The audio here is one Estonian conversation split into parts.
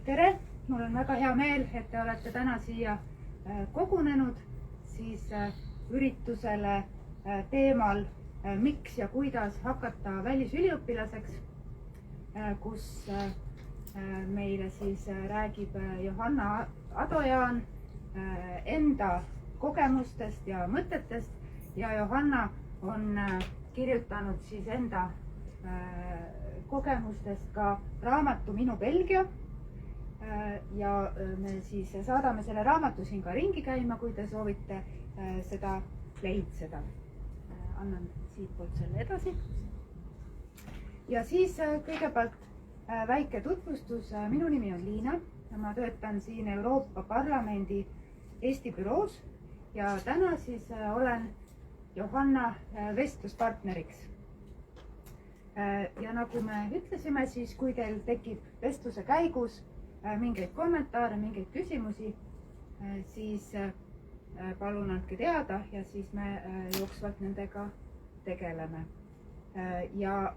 Tere! Mul on väga hea meel, et te olete täna siia kogunenud siis üritusele teemal miks ja kuidas hakata välisüliõpilaseks, kus meile siis räägib Johanna Adojaan enda kogemustest ja mõtetest ja Johanna on kirjutanud siis enda kogemustest ka raamatu Minu Belgia ja me siis saadame selle raamatu siin ka ringi käima, kui te soovite seda lehitseda. Annan siitpoolt selle edasi. Ja siis kõigepealt väike tutvustus. Minu nimi on Liina ja ma töötan siin Euroopa Parlamendi Eesti büroos ja täna siis olen Johanna vestluspartneriks. Ja nagu me ütlesime, siis kui teil tekib vestluse käigus mingeid kommentaare, mingeid küsimusi, siis palun andke teada ja siis me jooksvalt nendega tegeleme. Ja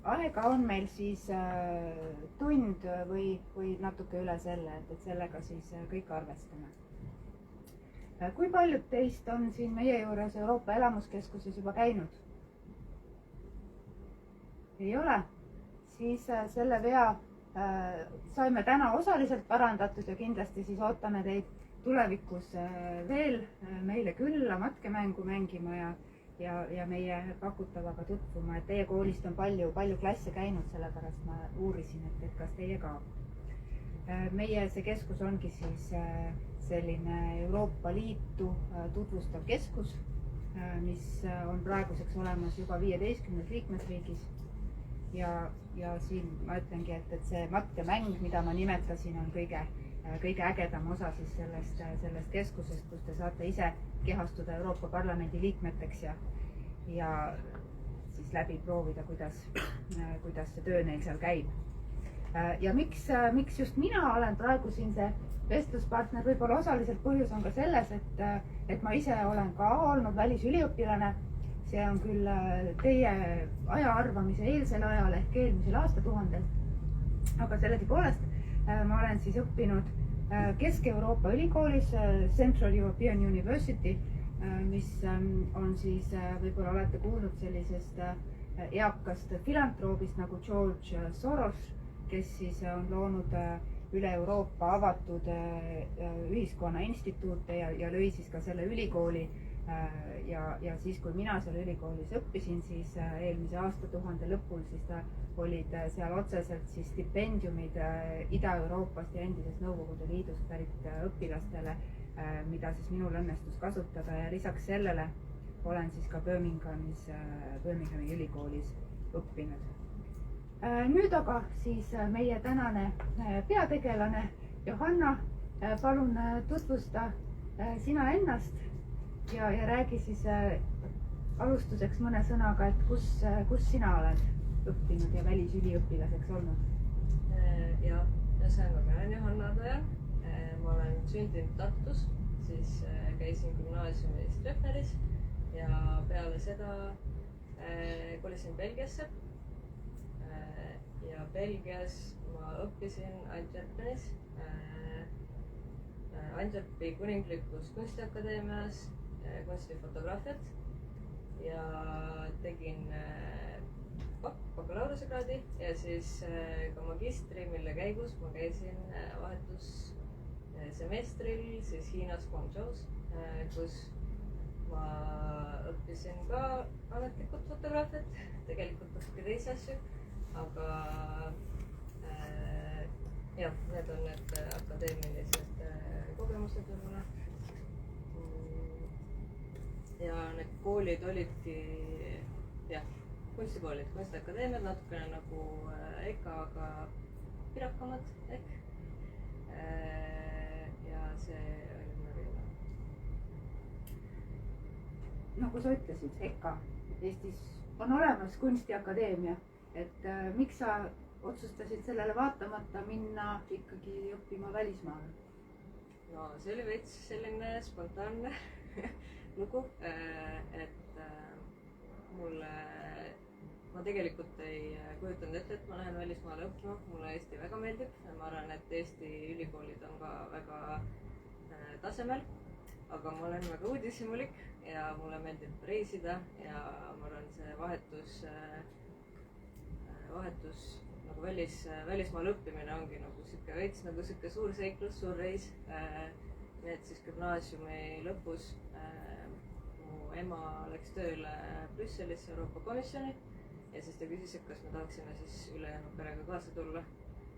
aega on meil siis tund või natuke üle selle, et sellega siis kõik arvestame. Kui paljud teist on siin meie juures Euroopa Elamuskeskuses juba käinud? Ei ole? Siis selle vea saime täna osaliselt parandatud ja kindlasti siis ootame teid tulevikus veel meile külla matkemängu mängima ja meie pakutavaga tutvuma. Et teie koolist on palju klasse käinud, sellepärast ma uurisin, et kas teie ka. Meie see keskus ongi siis selline Euroopa Liitu tutvustav keskus, mis on praeguseks olemas juba 15 liikmesriigis. Ja siin ma ütlengi, et see mattemäng, mida ma nimetasin, on kõige ägedam osa siis sellest keskusest, kus te saate ise kehastuda Euroopa Parlamendi liikmeteks ja siis läbi proovida, kuidas see töö neil seal käib. Ja miks just mina olen praegu siin see vestluspartner, võib-olla osaliselt põhjus on ka selles, et ma ise olen ka olnud välisüliõpilane. See on küll teie ajaarvamise eelsel ajal ehk eelmisel aastatuhandel, aga sellegipoolest ma olen siis õppinud Kesk-Euroopa ülikoolis Central European University, mis on siis, võib-olla olete kuulnud sellisest eakast filantroobist nagu George Soros, kes siis on loonud üle Euroopa avatud ühiskonna instituute ja lõi siis ka selle ülikooli. Ja siis, kui mina seal ülikoolis õppisin, siis eelmise aastatuhande lõpul siis olid seal otseselt siis stipendiumid Ida-Euroopast ja endisest Nõukogude Liidust pärit õpilastele, mida siis minul õnnestus kasutada ja lisaks sellele olen siis ka Birminghami ülikoolis õppinud. Nüüd aga siis meie tänane peategelane Johanna, palun tutvusta sina ennast ja räägi siis alustuseks mõne sõnaga, et kus sina oled õppinud ja välisüliõpilaseks olnud? Ja ühesõnaga, ma olen Johanna Adojaan. Ma olen sündinud Tartus, siis käisin gümnaasiumis Treffneris ja peale seda kolisin Belgiasse. Ja Belgias ma õppisin Antwerpenis, Antwerpi kuninglikus kunstiakadeemias kunstifotograafiat ja tegin bakalaureusekraadi ja siis ka magistri, mille käigus ma käisin vahetussemestril siis Hiinas Guangzhous, kus ma õppisin ka ametlikult fotograafiat, tegelikult natuke teisi asju, aga jah, need on need akadeemilised kogemused võib-olla. Ja need koolid olidki, jah, kunstikoolid, kunstiakadeemiad, natukene nagu EKA, aga pirakamad ehk. Ja see oli mulle Nagu sa ütlesid, EKA, Eestis on olemas kunstiakadeemia, et miks sa otsustasid sellele vaatamata minna ikkagi õppima välismaale? No see oli veits selline spontaanne lugu, et mulle ma tegelikult ei kujutanud ette, et ma lähen välismaale õppima, mulle Eesti väga meeldib. Ma arvan, et Eesti ülikoolid on ka väga tasemel, aga ma olen väga uudishimulik ja mulle meeldib reisida ja ma arvan, see vahetus nagu välismaal õppimine ongi nagu sihuke veits nagu sihuke suur seiklus, suur reis. Nii et siis gümnaasiumi lõpus mu ema läks tööle Brüsselisse Euroopa Komisjoni ja siis ta küsis, et kas me tahaksime siis ülejäänud perega kaasa tulla.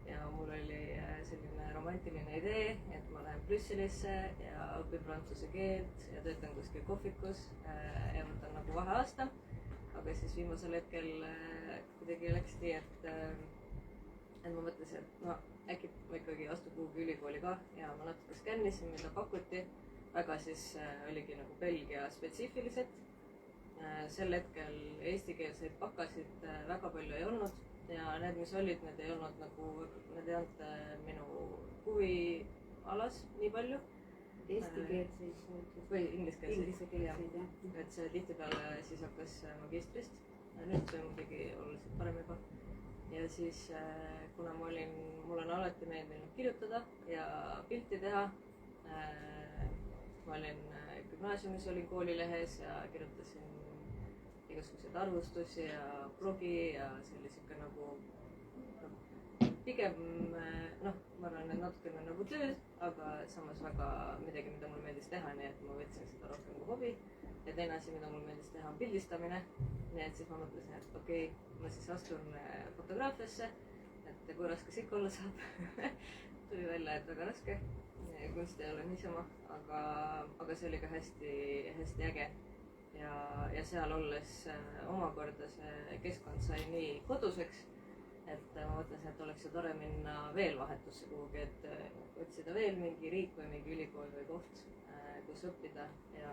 Ja mul oli selline romantiline idee, et ma lähen Brüsselisse ja õpin prantsuse keelt ja töötan kuskil kohvikus ja võtan nagu vaheaasta. Aga siis viimasel hetkel kuidagi läks nii, et ma mõtlesin, et no äkki ma ikkagi astun kuhugi ülikooli ka ja ma natuke skännisin, mida pakuti. Väga siis oligi nagu Belgia spetsiifilised. Sel hetkel eestikeelseid bakasid väga palju ei olnud ja need, mis olid, need ei olnud minu huvialas nii palju. Eestikeelseid või ingliskeelseid, jah. Et see tihtipeale siis hakkas magistrist. Nüüd see muidugi oluliselt parem juba. Ja siis, kuna mul on alati meeldinud kirjutada ja pilti teha, ma olin gümnaasiumis, olin koolilehes ja kirjutasin igasuguseid arvustusi ja blogi ja see oli siuke nagu pigem noh, ma arvan, et natukene nagu tööd, aga samas väga midagi, mida mul meeldis teha, nii et ma võtsin seda rohkem kui hobi. Ja teine asi, mida mul meeldis teha, on pildistamine. Nii et siis ma mõtlesin, et okei, ma siis astun fotograafiasse, et kui raske see ikka olla saab. Tuli välja, et väga raske. Kunst ei ole niisama, aga see oli ka hästi äge. Ja seal olles omakorda see keskkond sai nii koduseks, et ma mõtlesin, et oleks ju tore minna veel vahetusse kuhugi, et otsida veel mingi riik või mingi ülikool või koht, kus õppida. Ja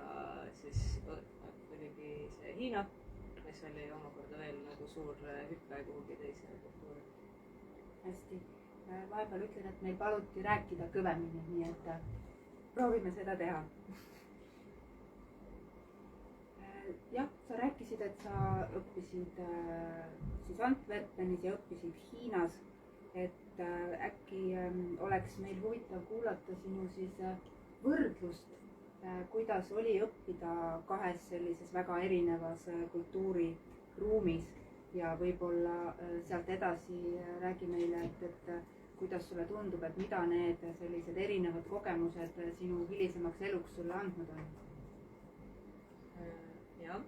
siis oligi see Hiina, mis oli omakorda veel nagu suur hüppe kuhugi teise kultuuri. Hästi. Vahepeal ütlen, et meil paluti rääkida kõvemini, nii et proovime seda teha. Jah, sa rääkisid, et sa õppisid siis Antwerpenis ja õppisid Hiinas, et äkki oleks meil huvitav kuulata sinu siis võrdlust, kuidas oli õppida kahes sellises väga erinevas kultuuriruumis ja võib-olla sealt edasi räägi meile, et kuidas sulle tundub, et mida need sellised erinevad kogemused sinu hilisemaks eluks sulle andnud on? Jah.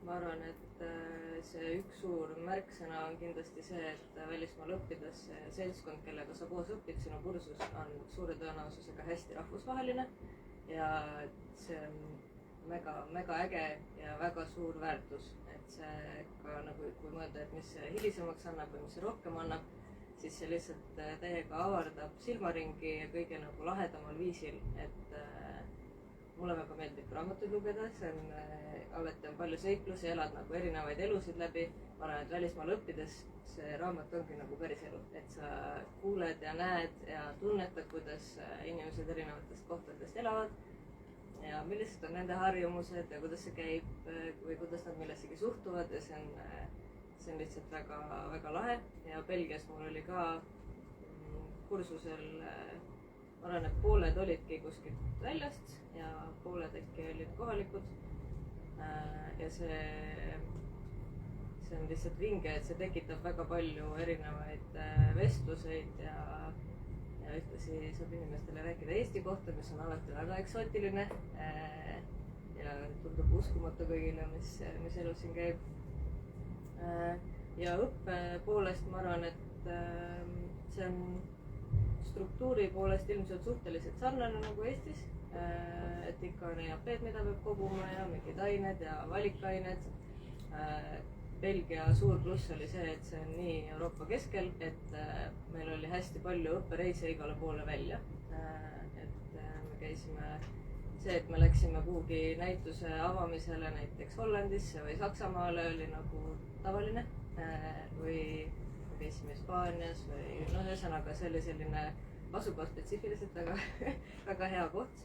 Ma arvan, et see üks suur märksõna on kindlasti see, et välismaal õppides seltskond, kellega sa koos õpid, sinu kursus on suure tõenäosusega hästi rahvusvaheline ja see on mega äge ja väga suur väärtus. Et see ka nagu, kui mõelda, et mis see hilisemaks annab või mis see rohkem annab, siis see lihtsalt täiega avardab silmaringi ja kõige nagu lahedamal viisil, et mulle väga meeldib raamatuid lugeda, see on alati on palju seiklusi, elad nagu erinevaid elusid läbi. Ma arvan, et välismaal õppides see raamat ongi nagu päris elu, et sa kuuled ja näed ja tunnetad, kuidas inimesed erinevatest kohtadest elavad ja millised on nende harjumused ja kuidas see käib või kuidas nad millessegi suhtuvad ja see on lihtsalt väga lahe. Ja Belgias mul oli ka kursusel, ma arvan, et pooled olidki kuskilt väljast ja pooled äkki olid kohalikud. Ja see on lihtsalt vinge, et see tekitab väga palju erinevaid vestluseid ja ühtlasi saab inimestele rääkida Eesti kohta, mis on alati väga eksootiline ja tundub uskumatu kõigile, mis elu siin käib. Ja õppe poolest ma arvan, et see on struktuuri poolest ilmselt suhteliselt sarnane nagu Eestis. Et ikka on EAP-d, mida peab koguma ja mingid ained ja valikained. Belgia suur pluss oli see, et see on nii Euroopa keskel, et meil oli hästi palju õppereise igale poole välja. Et me käisime, see, et me läksime kuhugi näituse avamisele näiteks Hollandisse või Saksamaale oli nagu tavaline. Või me käisime Hispaanias või ühesõnaga see oli selline asukoha spetsiifiliselt väga hea koht.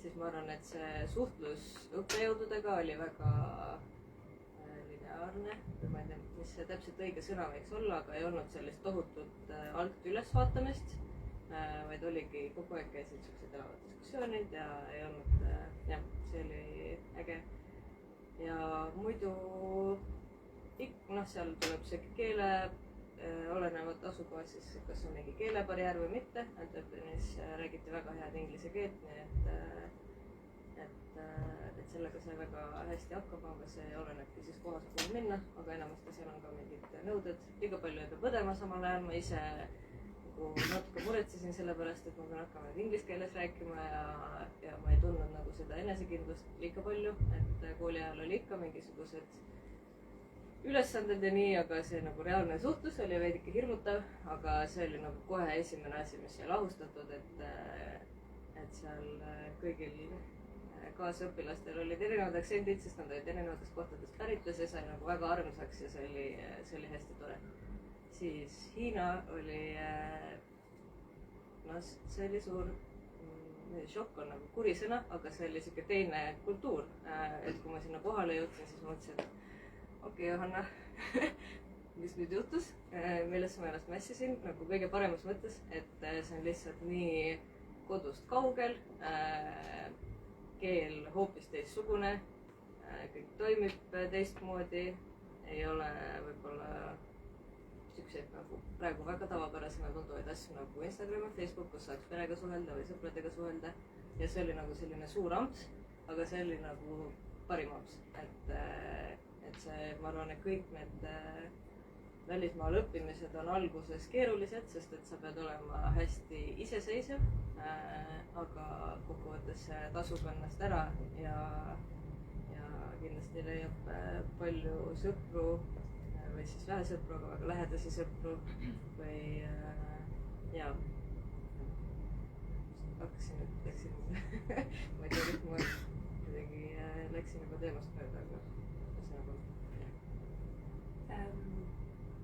siis ma arvan, et see suhtlus õppejõududega oli väga lineaarne, ma ei tea, mis see täpselt õige sõna võiks olla, aga ei olnud sellist tohutut alt üles vaatamist, vaid oligi kogu aeg käisid siuksed elavad diskussioonid ja ei olnud, jah, see oli äge. Ja muidu seal tuleb see keele olenevalt asukohast siis, kas on mingi keelebarjäär või mitte. Antwerpenis räägiti väga head inglise keelt, nii et sellega sai väga hästi hakkama, aga see olenebki siis kohast, kuhu minna, aga enamasti seal on ka mingid nõuded. Liiga palju ei pea põdema samal ajal, ma ise nagu natuke muretsesin selle pärast, et ma pean hakkama inglise keeles rääkima ja ma ei tundnud nagu seda enesekindlust liiga palju, et kooli ajal oli ikka mingisugused ülesanded ja nii, aga see nagu reaalne suhtlus oli veidike hirmutav, aga see oli nagu kohe esimene asi, mis sai lahustatud, et seal kõigil kaasõpilastel olid erinevad aktsendid, sest nad olid erinevatest kohtadest pärit ja see sai nagu väga armsaks ja see oli hästi tore. Siis Hiina oli, see oli suur, šokk on nagu kuri sõna, aga see oli siuke teine kultuur, et kui ma sinna kohale jõudsin, siis mõtlesin, et okei, Johanna, mis nüüd juhtus, millest ma ennast mässisin, nagu kõige paremas mõttes, et see on lihtsalt nii kodust kaugel, keel hoopis teistsugune, kõik toimib teistmoodi, ei ole võib-olla siukseid nagu praegu väga tavapärasena tunduvaid asju nagu Instagram ja Facebook, kus saaks perega suhelda või sõpradega suhelda ja see oli nagu selline suur amps, aga see oli nagu parim amps, et see, ma arvan, et kõik need välismaal õppimised on alguses keerulised, sest et sa pead olema hästi iseseisev, aga kokkuvõttes see tasub ennast ära ja kindlasti leiab palju sõpru või siis vähe sõpru, aga väga lähedasi sõpru või jaa. Hakkasin, läksin, ma ei tea, et ma kuidagi läksin juba teemast mööda, aga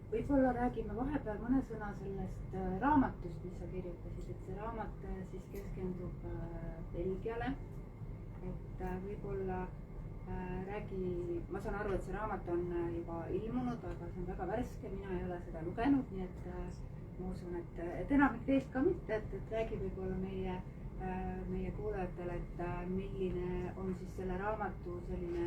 võib-olla räägime vahepeal mõne sõna sellest raamatust, mis sa kirjutasid, et see raamat siis keskendub Belgiale, et võib-olla räägi, ma saan aru, et see raamat on juba ilmunud, aga see on väga värske, mina ei ole seda lugenud, nii et ma usun, et enamik teist ka mitte, et räägi võib-olla meie kuulajatele, et milline on siis selle raamatu selline,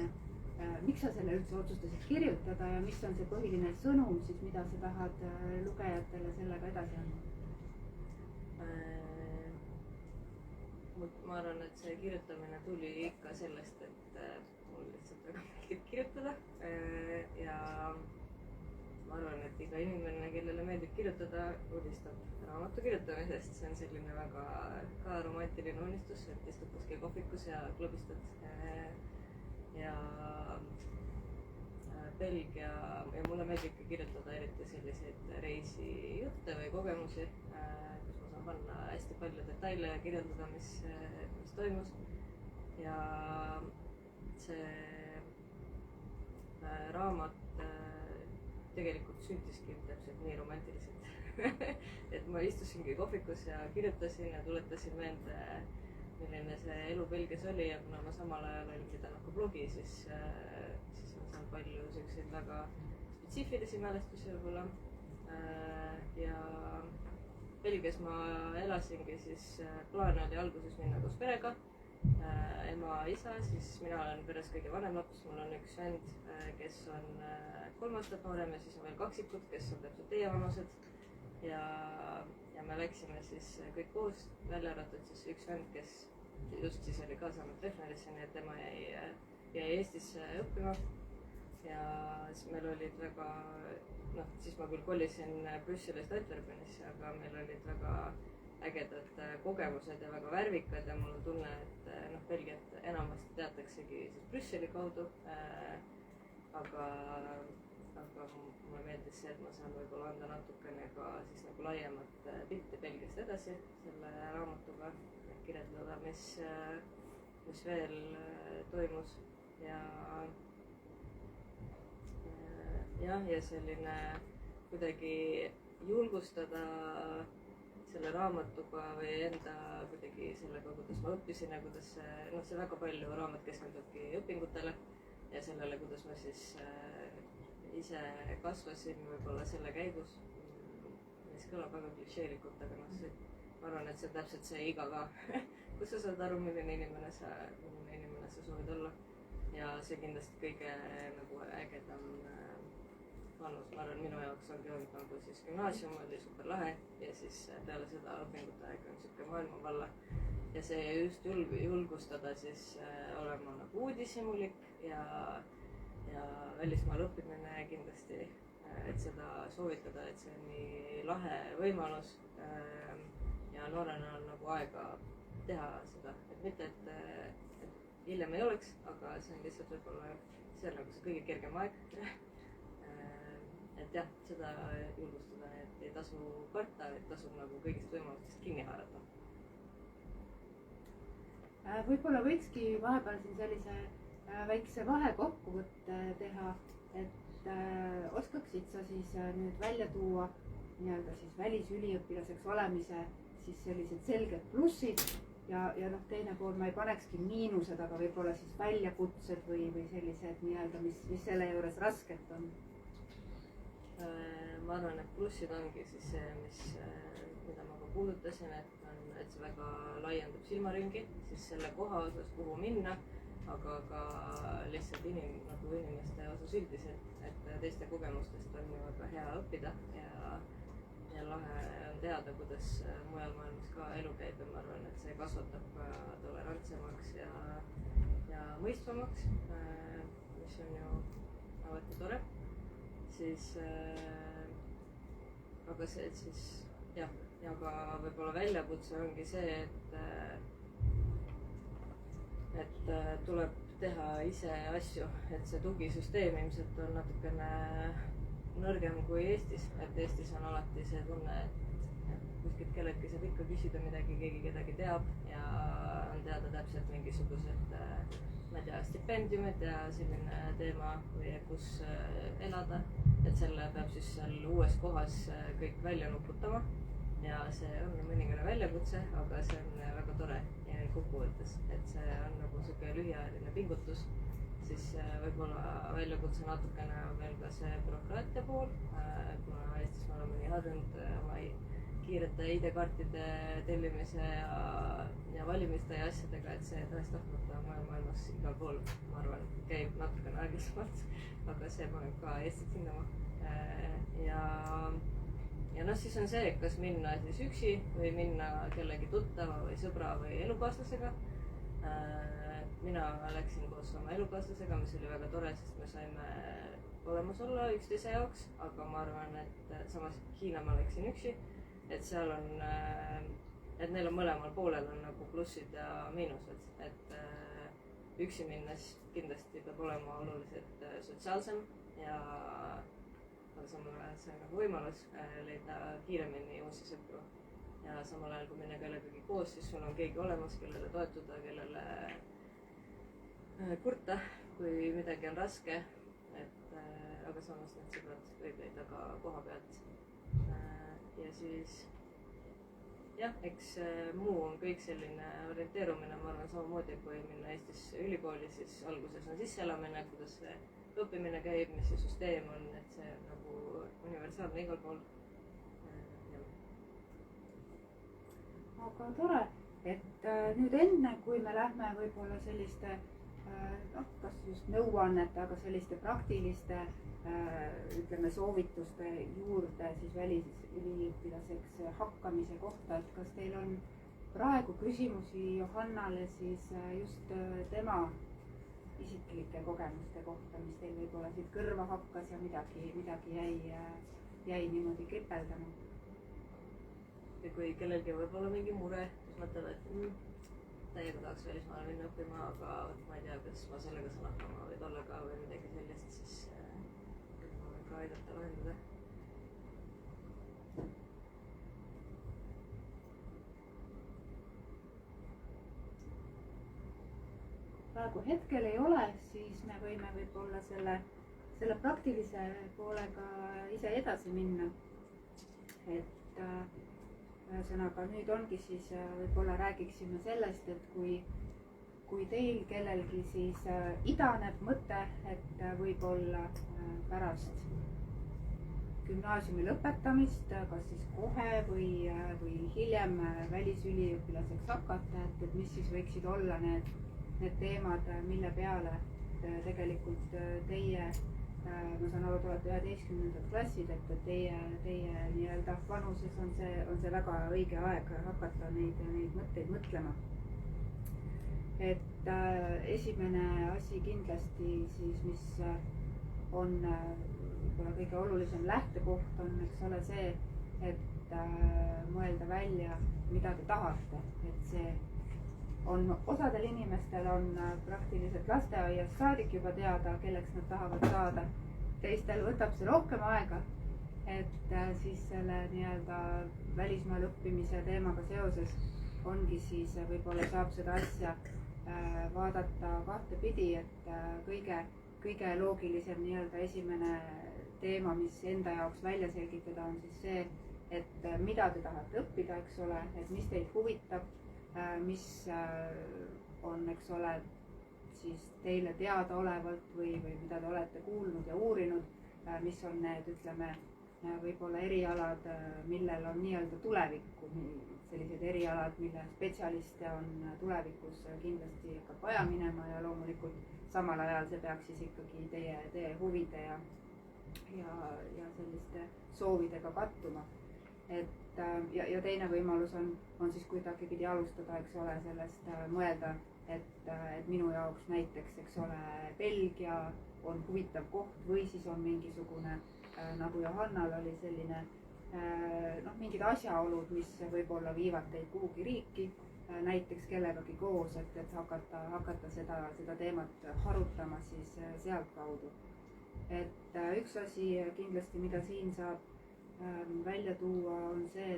miks sa selle üldse otsustasid kirjutada ja mis on see põhiline sõnum siis, mida sa tahad lugejatele sellega edasi anda? Ma arvan, et see kirjutamine tuli ikka sellest, et mul lihtsalt väga meeldib kirjutada ja ma arvan, et iga inimene, kellele meeldib kirjutada, unistab raamatu kirjutamisest. See on selline väga ka romantiline unistus, et istud kuskil kohvikus ja klobistad ja Belgia ja mulle meeldib ka kirjutada eriti selliseid reisijutte või kogemusi, kus ma saan panna hästi palju detaile ja kirjeldada, mis toimus ja see raamat tegelikult sündiski täpselt nii romantiliselt et ma istusingi kohvikus ja kirjutasin ja tuletasin meelde, milline see elu Belgias oli ja kuna ma samal ajal olin pidanud ka blogi, siis on seal palju selliseid väga spetsiifilisi mälestusi võib-olla ja Belgias ma elasingi, siis plaan oli alguses minna koos perega, ema, isa, siis mina olen peres kõige vanem laps, mul on üks vend, kes on 3 aastat noorem ja siis on veel kaksikud, kes on täpselt teie vanused ja me läksime siis kõik koos, välja arvatud siis üks vend, kes just siis oli ka saanud Treffnerisse, nii et tema jäi Eestisse õppima ja siis meil olid väga, siis ma küll kolisin Brüsselist Antwerpenisse, aga meil olid väga ägedad kogemused ja väga värvikad ja mul on tunne, et Belgiat enamasti teataksegi siis Brüsseli kaudu, aga mulle meeldis see, et ma saan võib-olla anda natukene ka siis nagu laiemat pilti Belgiast edasi selle raamatuga, kirjeldada, mis veel toimus ja selline kuidagi julgustada selle raamatuga või enda kuidagi sellega, kuidas ma õppisin ja kuidas see väga palju raamat keskendubki õpingutele ja sellele, kuidas ma siis ise kasvasin võib-olla selle käigus, mis kõlab väga klišeelikult, aga ma arvan, et see on täpselt see iga ka, kus sa saad aru, milline inimene sa soovid olla. Ja see kindlasti kõige nagu ägedam panus, ma arvan, minu jaoks ongi olnud nagu siis gümnaasium oli super lahe ja siis peale seda õpingute aeg on siuke maailmavalla ja see just julgustada siis olema nagu uudishimulik ja välismaal õppimine kindlasti, et seda soovitada, et see on nii lahe võimalus ja noorena on nagu aega teha seda, et mitte, et hiljem ei oleks, aga see on lihtsalt võib-olla see on nagu see kõige kergem aeg. Et jah, seda julgustada, et ei tasu karta, et tasub nagu kõigist võimalustest kinni haarata. Võib-olla võikski vahepeal siin sellise väikse vahekokkuvõtte teha, et oskaksid sa siis nüüd välja tuua nii-öelda siis välisüliõpilaseks olemise siis sellised selged plussid ja teine pool ma ei panekski miinused, aga võib-olla siis väljakutsed või sellised nii-öelda, mis selle juures rasket on. Ma arvan, et plussid ongi siis see, mida ma ka puudutasin, et see väga laiendab silmaringi siis selle koha osas, kuhu minna, aga ka lihtsalt inimeste osas üldiselt, et teiste kogemustest on ju väga hea õppida ja lahe on teada, kuidas mujal maailmas ka elu käib ja ma arvan, et see kasvatab ka tolerantsemaks ja mõistvamaks, mis on ju alati tore. Siis, aga see, et siis jah, ja ka võib-olla väljakutse ongi see, et tuleb teha ise asju, et see tugisüsteem ilmselt on natukene nõrgem kui Eestis, et Eestis on alati see tunne, et kuskilt kelleltki saab ikka küsida midagi, keegi kedagi teab ja on teada täpselt mingisugused ma ei tea, stipendiumid ja selline teema või kus elada, et selle peab siis seal uues kohas kõik välja nuputama ja see on mõningane väljakutse, aga see on väga tore ja kokkuvõttes, et see on nagu siuke lühiajaline pingutus, siis võib-olla väljakutse natukene on veel ka see bürokraatia pool, kuna Eestis me oleme nii harjunud oma kiirete ID-kaartide tellimise ja valimiste ja asjadega, et see tahes-tahtmata maailmas igal pool, ma arvan, käib natukene aeglasemalt, aga see paneb ka Eestit hindama. Ja siis on see, kas minna siis üksi või minna kellegi tuttava või sõbra või elukaaslasega. Mina läksin koos oma elukaaslasega, mis oli väga tore, sest me saime olemas olla üksteise jaoks, aga ma arvan, et samas Hiina ma läksin üksi. Et seal on, et neil on mõlemal poolel on nagu plussid ja miinused, et üksi minnes kindlasti peab olema oluliselt sotsiaalsem ja aga samal ajal see on nagu võimalus leida kiiremini uusi sõpru ja samal ajal kui minna kellegagi koos, siis sul on keegi olemas, kellele toetuda, kellele kurta, kui midagi on raske, et aga samas need sõbrad võib leida ka koha pealt. Ja siis jah, eks muu on kõik selline orienteerumine, ma arvan samamoodi, kui minna Eestis ülikooli, siis alguses on sisseelamine, kuidas see õppimine käib, mis see süsteem on, et see on nagu universaalne igal pool. Aga tore, et nüüd enne, kui me lähme võib-olla selliste kas just nõuannete, aga selliste praktiliste ütleme soovituste juurde siis välisüliõpilaseks hakkamise kohta, et kas teil on praegu küsimusi Johannale siis just tema isiklike kogemuste kohta, mis teil võib-olla siit kõrva hakkas ja midagi jäi niimoodi kripeldama? Ja kui kellelgi võib-olla mingi mure, siis mõtleb, et täiega tahaks välismaale minna õppima, aga ma ei tea, kas ma sellega saan hakkama või tollega või midagi sellist, siis ma võin ka aidata lahendada. Praegu hetkel ei ole, siis me võime võib-olla selle praktilise poolega ise edasi minna. Et ühesõnaga nüüd ongi siis võib-olla räägiksime sellest, et kui teil kellelgi siis idaneb mõte, et võib-olla pärast gümnaasiumi lõpetamist, kas siis kohe või hiljem välisüliõpilaseks hakata, et mis siis võiksid olla need teemad, mille peale tegelikult teie, ma saan aru, te olete 11. klassid, et teie nii-öelda vanuses on see väga õige aeg hakata neid mõtteid mõtlema. Et esimene asi kindlasti siis, mis on võib-olla kõige olulisem lähtekoht on, eks ole, see, et mõelda välja, mida te tahate, et see on, osadel inimestel on praktiliselt lasteaiast saadik juba teada, kelleks nad tahavad saada. Teistel võtab see rohkem aega, et siis selle nii-öelda välismaal õppimise teemaga seoses ongi siis võib-olla saab seda asja vaadata kahtepidi, et kõige loogilisem nii-öelda esimene teema, mis enda jaoks välja selgitada, on siis see, et mida te tahate õppida, eks ole, et mis teid huvitab, mis on, eks ole, siis teile teadaolevalt või mida te olete kuulnud ja uurinud, mis on need, ütleme, võib-olla erialad, millel on nii-öelda tulevikku, sellised erialad, mille spetsialiste on tulevikus kindlasti hakkab vaja minema ja loomulikult samal ajal see peaks siis ikkagi teie huvide ja selliste soovidega kattuma. Et ja teine võimalus on siis kuidagipidi alustada, eks ole, sellest mõelda, et minu jaoks näiteks, eks ole, Belgia on huvitav koht või siis on mingisugune, nagu Johannal oli selline, mingid asjaolud, mis võib-olla viivad teid kuhugi riiki, näiteks kellegagi koos, et hakata seda teemat harutama siis sealtkaudu. Et üks asi kindlasti, mida siin saab välja tuua, on see,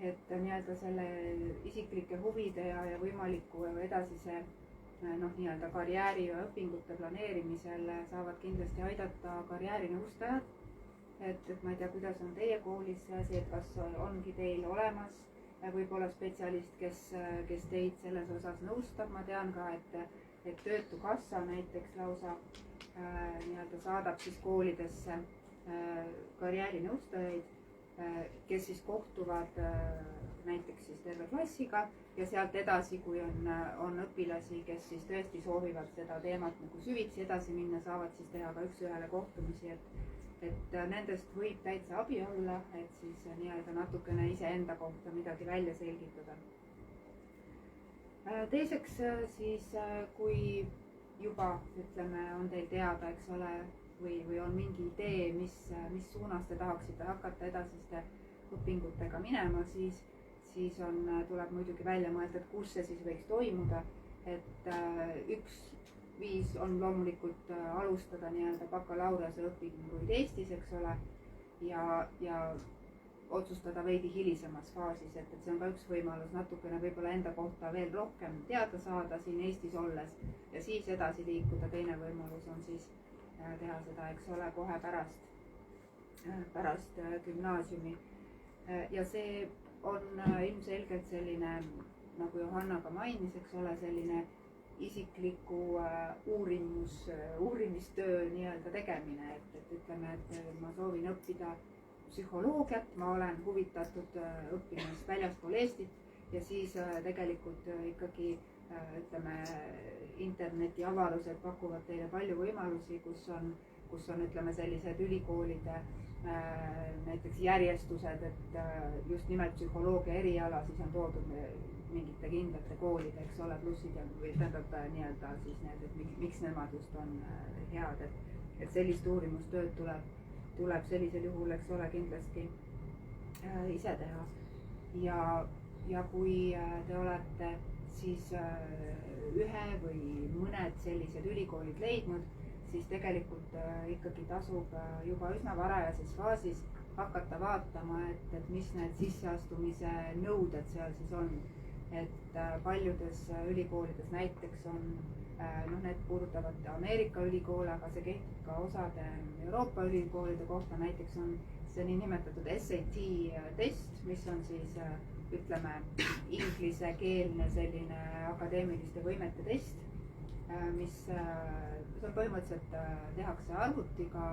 et nii-öelda selle isiklike huvide ja võimaliku edasise nii-öelda karjääri ja õpingute planeerimisel saavad kindlasti aidata karjäärinõustajad. Et ma ei tea, kuidas on teie koolis see, et kas ongi teil olemas võib-olla spetsialist, kes teid selles osas nõustab. Ma tean ka, et Töötukassa näiteks lausa nii-öelda saadab siis koolidesse karjäärinõustajaid, kes siis kohtuvad näiteks siis terve klassiga ja sealt edasi, kui on õpilasi, kes siis tõesti soovivad seda teemat nagu süvitsi edasi minna, saavad siis teha ka üks-ühele kohtumisi, et nendest võib täitsa abi olla, et siis nii-öelda natukene iseenda kohta midagi välja selgitada. Teiseks siis, kui juba, ütleme, on teil teada, eks ole, või on mingi idee, mis suunas te tahaksite hakata edasiste õpingutega minema, siis tuleb muidugi välja mõelda, et kus see siis võiks toimuda. Et üks viis on loomulikult alustada nii-öelda bakalaureuse õpinguid Eestis, eks ole, ja otsustada veidi hilisemas faasis, et see on ka üks võimalus natukene võib-olla enda kohta veel rohkem teada saada siin Eestis olles ja siis edasi liikuda. Teine võimalus on siis teha seda, eks ole, kohe pärast gümnaasiumi. Ja see on ilmselgelt selline, nagu Johanna ka mainis, eks ole, selline isikliku uurimistöö nii-öelda tegemine, et ütleme, et ma soovin õppida psühholoogiat, ma olen huvitatud õppimas väljaspool Eestit ja siis tegelikult ikkagi ütleme, internetiavarused pakuvad teile palju võimalusi, kus on ütleme sellised ülikoolide näiteks järjestused, et just nimelt psühholoogia eriala siis on toodud mingite kindlate koolide, eks ole, plussid ja tähendab nii-öelda siis need, et miks nemad just on head, et sellist uurimustööd tuleb sellisel juhul, eks ole, kindlasti ise teha. Ja kui te olete siis ühe või mõned sellised ülikoolid leidnud, siis tegelikult ikkagi tasub juba üsna varajases faasis hakata vaatama, et mis need sisseastumise nõuded seal siis on. Et paljudes ülikoolides näiteks on, need puudutavad Ameerika ülikoole, aga see kehtib ka osade Euroopa ülikoolide kohta, näiteks on see niinimetatud SAT test, mis on siis ütleme inglisekeelne selline akadeemiliste võimete test, mis see on põhimõtteliselt tehakse arvutiga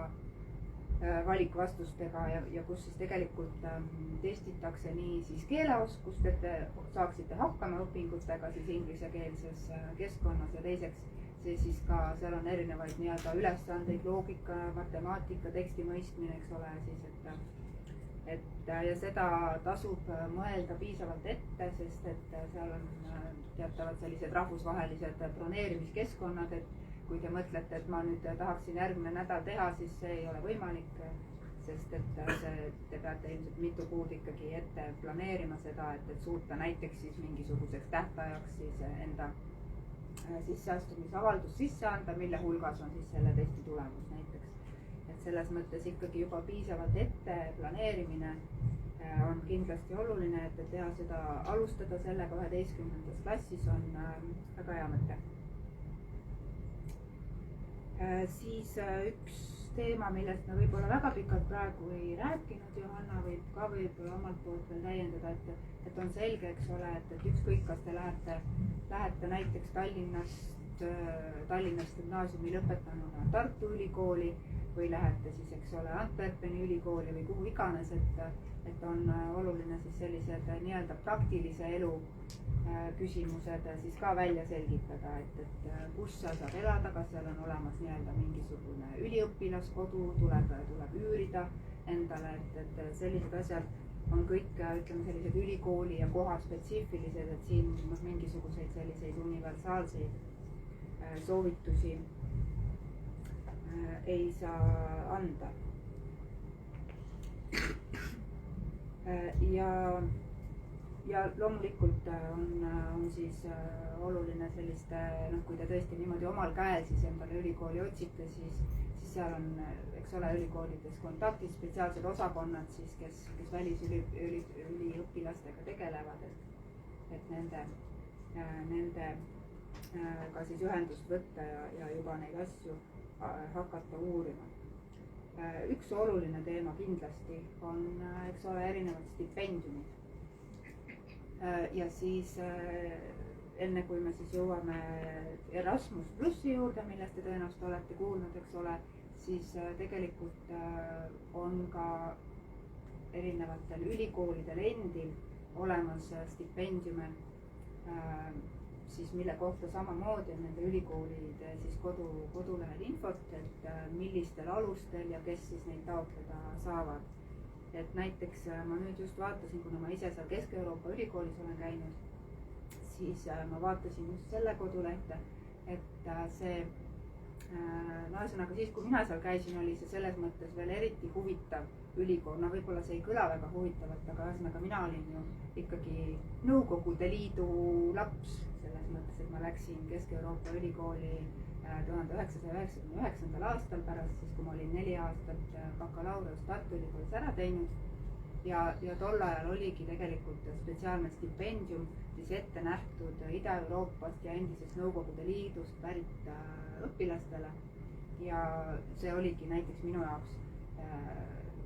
valikvastustega ja kus siis tegelikult testitakse nii siis keeleoskust, et te saaksite hakkama õpingutega siis inglisekeelses keskkonnas ja teiseks see siis ka seal on erinevaid nii-öelda ülesandeid, loogika, matemaatika, teksti mõistmine, eks ole, siis et ja seda tasub mõelda piisavalt ette, sest et seal on teatavad sellised rahvusvahelised broneerimiskeskkonnad, et kui te mõtlete, et ma nüüd tahaksin järgmine nädal teha, siis see ei ole võimalik, sest et te peate ilmselt mitu kuud ikkagi ette planeerima seda, et suuta näiteks siis mingisuguseks tähtajaks siis enda sisseastumisavaldus sisse anda, mille hulgas on siis selle testi tulemus näiteks. Et selles mõttes ikkagi juba piisavalt ette planeerimine on kindlasti oluline, et teha seda, alustada sellega 11. klassis on väga hea mõte. Siis üks teema, millest me võib-olla väga pikalt praegu ei rääkinud, Johanna võib ka võib-olla omalt poolt veel täiendada, et on selge, eks ole, et ükskõik, kas te lähete näiteks Tallinnast gümnaasiumi lõpetanuna Tartu Ülikooli või lähete siis, eks ole, Antwerpeni ülikooli või kuhu iganes, et on oluline siis sellised nii-öelda praktilise elu küsimused siis ka välja selgitada, et kus seal saab elada, kas seal on olemas nii-öelda mingisugune üliõpilaskodu, tuleb üürida endale, et sellised asjad on kõik, ütleme, sellised ülikooli ja koha spetsiifilised, et siin mingisuguseid selliseid universaalseid soovitusi ei saa anda. Ja loomulikult on siis oluline selliste, kui te tõesti niimoodi omal käel siis endale ülikooli otsite, siis seal on, eks ole, ülikoolides kontaktid, spetsiaalsed osakonnad siis, kes välisüliõpilastega tegelevad, et nende ka siis ühendust võtta ja juba neid asju hakata uurima. Üks oluline teema kindlasti on, eks ole, erinevad stipendiumid. Ja siis enne kui me siis jõuame Erasmus Plussi juurde, millest te tõenäoliselt olete kuulnud, eks ole, siis tegelikult on ka erinevatel ülikoolidel endil olemas stipendiume, siis mille kohta samamoodi on nende ülikoolide siis kodulehel infot, et millistel alustel ja kes siis neid taotleda saavad. Et näiteks ma nüüd just vaatasin, kuna ma ise seal Kesk-Euroopa ülikoolis olen käinud, siis ma vaatasin just selle kodulehte, et see, no ühesõnaga siis, kui mina seal käisin, oli see selles mõttes veel eriti huvitav ülikool, no võib-olla see ei kõla väga huvitavalt, aga ühesõnaga mina olin ju ikkagi Nõukogude Liidu laps, selles mõttes, et ma läksin Kesk-Euroopa ülikooli 1999. aastal pärast siis, kui ma olin 4 aastat bakalaureust Tartu Ülikoolis ära teinud ja tol ajal oligi tegelikult spetsiaalne stipendium siis ette nähtud Ida-Euroopast ja endisest Nõukogude Liidust pärit õpilastele ja see oligi näiteks minu jaoks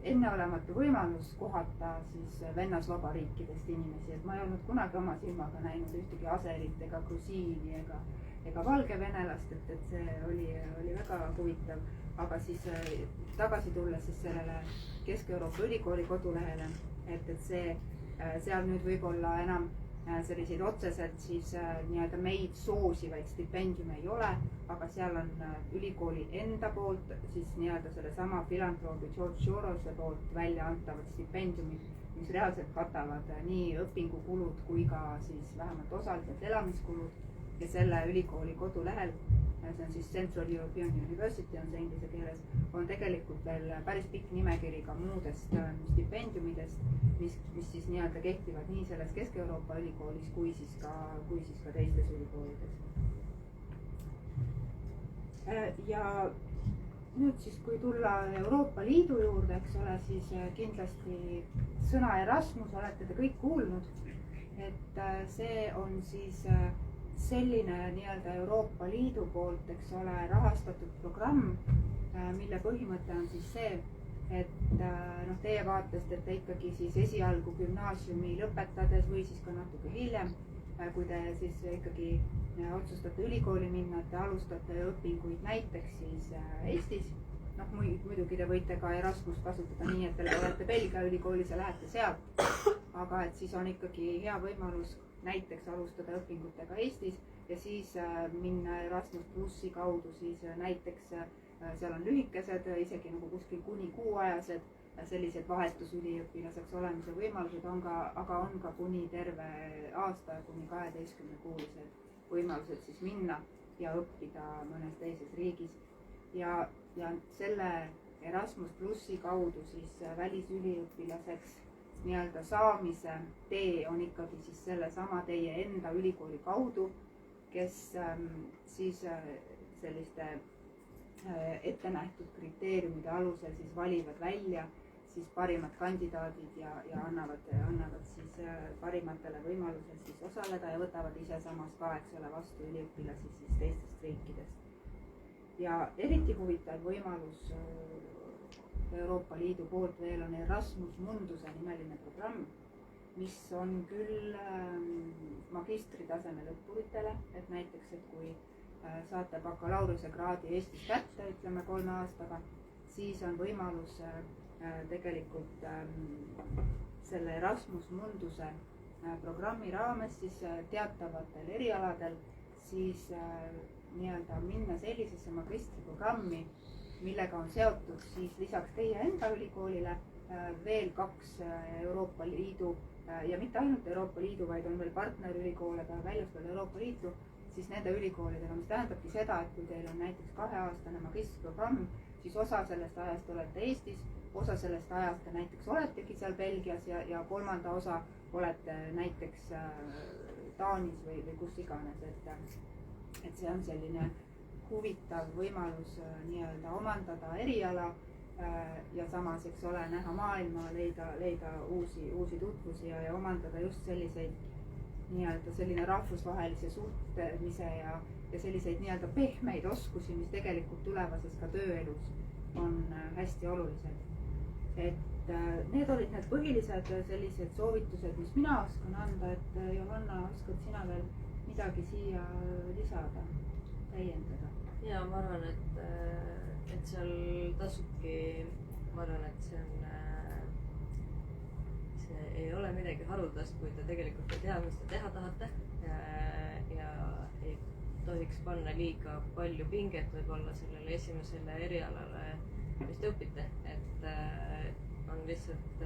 enneolematu võimalus kohata siis vennasvabariikidest inimesi, et ma ei olnud kunagi oma silmaga näinud ühtegi aserit ega grusiini ega valgevenelast, et see oli väga huvitav, aga siis tagasi tulles siis sellele Kesk-Euroopa ülikooli kodulehele, et see seal nüüd võib-olla enam selliseid otseselt siis nii-öelda meid soosivaid stipendiume ei ole, aga seal on ülikooli enda poolt siis nii-öelda sellesama filanthroopi George Sorose poolt välja antavad stipendiumid, mis reaalselt katavad nii õpingukulud kui ka siis vähemalt osaliselt elamiskulud ja selle ülikooli kodulehel, see on siis Central European University on see inglise keeles, on tegelikult veel päris pikk nimekiri ka muudest stipendiumidest, mis siis nii-öelda kehtivad nii selles Kesk-Euroopa ülikoolis kui siis ka teistes ülikoolides. Ja nüüd siis, kui tulla Euroopa Liidu juurde, eks ole, siis kindlasti sõna Erasmus olete te kõik kuulnud, et see on siis selline nii-öelda Euroopa Liidu poolt, eks ole, rahastatud programm, mille põhimõte on siis see, et noh, teie vaatest, et te ikkagi siis esialgu gümnaasiumi lõpetades või siis ka natuke hiljem, kui te siis ikkagi otsustate ülikooli minna, et te alustate õpinguid näiteks siis Eestis. Noh, muidugi te võite ka Erasmust kasutada nii, et te olete Belgia ülikoolis ja lähete sealt, aga et siis on ikkagi hea võimalus näiteks alustada õpingutega Eestis ja siis minna Erasmus plussi kaudu siis näiteks, seal on lühikesed, isegi nagu kuskil kuni kuuajased sellised vahetusüliõpilaseks olemise võimalused on ka, aga on ka kuni terve aasta ja kuni 12-kuulised võimalused siis minna ja õppida mõnes teises riigis. Ja selle Erasmus plussi kaudu siis välisüliõpilaseks nii-öelda saamise tee on ikkagi siis sellesama teie enda ülikooli kaudu, kes siis selliste ettenähtud kriteeriumide alusel siis valivad välja siis parimad kandidaadid ja annavad siis parimatele võimalusel siis osaleda ja võtavad ise samas ka, eks ole, vastu üliõpilasi siis teistest riikidest. Ja eriti huvitav võimalus Euroopa Liidu poolt veel on Erasmus Munduse nimeline programm, mis on küll magistritasemel õppuritele, et näiteks, et kui saate bakalaureusekraadi Eestis kätte, ütleme 3 aastaga, siis on võimalus tegelikult selle Erasmus Munduse programmi raames siis teatavatel erialadel siis nii-öelda minna sellisesse magistriprogrammi, millega on seotud siis lisaks teie enda ülikoolile veel 2 Euroopa Liidu ja mitte ainult Euroopa Liidu, vaid on veel partnerülikoole ka väljaspool Euroopa Liitu, siis nende ülikoolidega, mis tähendabki seda, et kui teil on näiteks 2-aastane magistriprogramm, siis osa sellest ajast olete Eestis, osa sellest ajast näiteks oletegi seal Belgias ja 3. osa olete näiteks Taanis või kus iganes, et see on selline huvitav võimalus nii-öelda omandada eriala ja samas, eks ole, näha maailma, leida uusi tutvusi ja omandada just selliseid nii-öelda selline rahvusvahelise suhtlemise ja selliseid nii-öelda pehmeid oskusi, mis tegelikult tulevases ka tööelus on hästi olulised. Et need olid need põhilised sellised soovitused, mis mina oskan anda, et Johanna, oskad sina veel midagi siia lisada, täiendada? Ja ma arvan, et seal tasubki, ma arvan, et see ei ole midagi haruldast, kui te tegelikult ei tea, mis te teha tahate ja ei tohiks panna liiga palju pinget võib-olla sellele esimesele erialale, mis te õpite, et on lihtsalt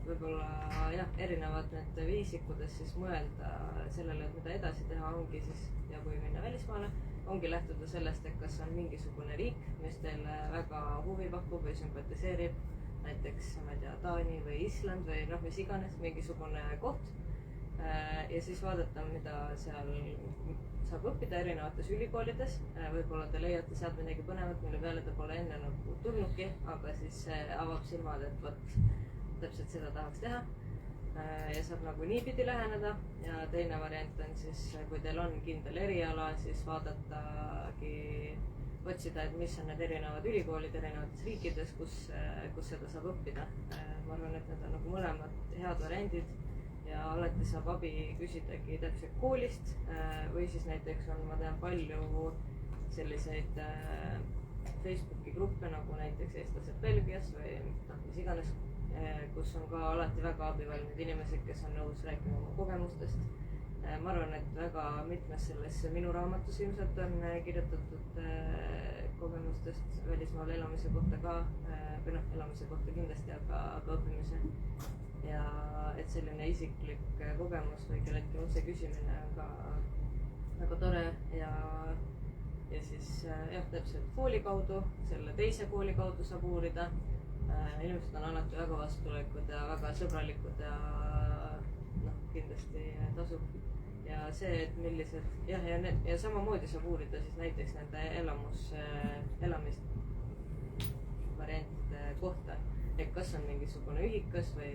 võib-olla jah, erinevad need viisikutes siis mõelda sellele, et mida edasi teha ongi siis, ja kui minna välismaale, ongi lähtuda sellest, et kas on mingisugune riik, mis teile väga huvi pakub või sümpatiseerib, näiteks, ma ei tea, Taani või Island või noh, mis iganes, mingisugune koht ja siis vaadata, mida seal saab õppida erinevates ülikoolides, võib-olla te leiate sealt midagi põnevat, mille peale te pole enne nagu tulnudki, aga siis see avab silmad, et vot täpselt seda tahaks teha ja saab nagu niipidi läheneda ja teine variant on siis, kui teil on kindel eriala, siis vaadatagi, otsida, et mis on need erinevad ülikoolid erinevates riikides, kus seda saab õppida. Ma arvan, et need on nagu mõlemad head variandid ja alati saab abi küsidagi täpselt koolist või siis näiteks on, ma tean, palju selliseid Facebooki gruppe nagu näiteks eestlased Belgias või noh, mis iganes, kus on ka alati väga abivalmid inimesed, kes on nõus rääkima oma kogemustest. Ma arvan, et väga mitmes selles minu raamatus ilmselt on kirjutatud kogemustest välismaal elamise kohta ka või noh, elamise kohta kindlasti, aga õppimise. Ja et selline isiklik kogemus või kelleltki otse küsimine on ka väga tore ja siis jah, täpselt kooli kaudu, selle teise kooli kaudu saab uurida. Inimesed on alati väga vastutulekud ja väga sõbralikud ja noh, kindlasti tasub. Ja see, et millised jah, ja samamoodi saab uurida siis näiteks nende elamisvariantide kohta, et kas on mingisugune ühikas või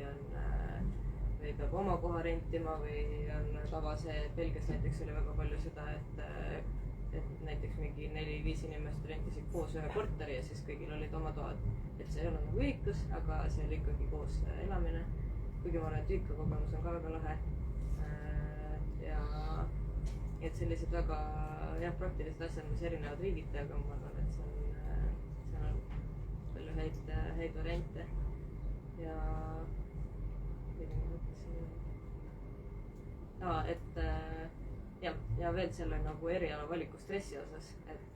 peab oma koha rentima või on tava see, et Belgias näiteks oli väga palju seda, et näiteks mingi 4-5 inimest rentisid koos ühe korteri ja siis kõigil olid oma toad. Et see ei olnud nagu ühikus, aga see oli ikkagi koos elamine. Kuigi ma arvan, et ühikakogemus on ka väga lahe. Ja et sellised väga praktilised asjad, mis erinevad riigiti, aga ma arvan, et seal on palju häid variante. Ja mida ma mõtlesin? Ja veel selle nagu eriala valiku stressi osas, et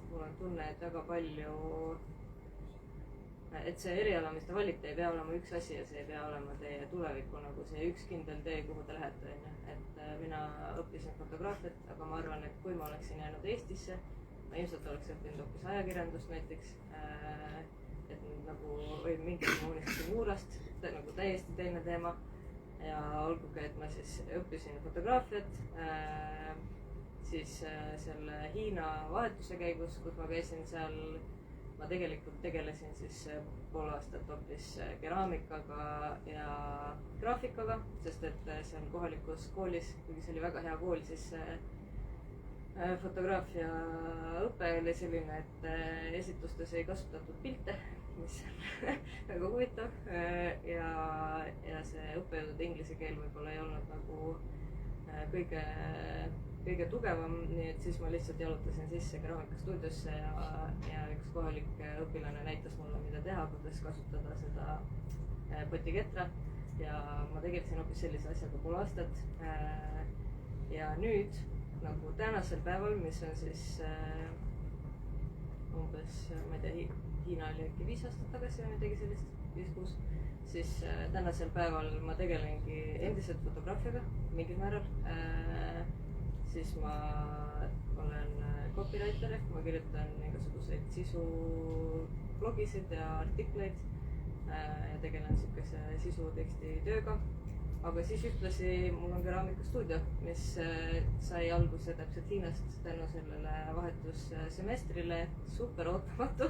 mul on tunne, et väga palju, et see eriala, mis te valite, ei pea olema üks asi ja see ei pea olema teie tuleviku nagu see üks kindel tee, kuhu te lähete, on ju. Et mina õppisin fotograafiat, aga ma arvan, et kui ma oleksin jäänud Eestisse, ma ilmselt oleks õppinud hoopis ajakirjandust näiteks, et nagu, või mingit ma unistasin juurast, nagu täiesti teine teema. Ja olgugi, et ma siis õppisin fotograafiat, siis selle Hiina vahetuse käigus, kus ma käisin seal, ma tegelikult tegelesin siis pool aastat hoopis keraamikaga ja graafikaga, sest et seal kohalikus koolis, kuigi see oli väga hea kool, siis fotograafia õpe oli selline, et esitustes ei kasutatud pilte, mis on väga huvitav ja see õppejõudude inglise keel võib-olla ei olnud nagu kõige tugevam, nii et siis ma lihtsalt jalutasin sisse keraamikastuudiosse ja üks kohalik õpilane näitas mulle, mida teha, kuidas kasutada seda potiketra ja ma tegelesin hoopis sellise asjaga pool aastat ja nüüd nagu tänasel päeval, mis on siis umbes, ma ei tea, Hiina oli äkki 5 aastat tagasi või midagi sellist, 5-6, siis tänasel päeval ma tegelengi endiselt fotograafiaga mingil määral. Siis ma olen copywriter ehk ma kirjutan igasuguseid sisublogisid ja artikleid ja tegelen siukese sisuteksti tööga. Aga siis ühtlasi mul on keraamikastuudio, mis sai alguse täpselt Hiinast tänu sellele vahetussemestrile, super ootamatu,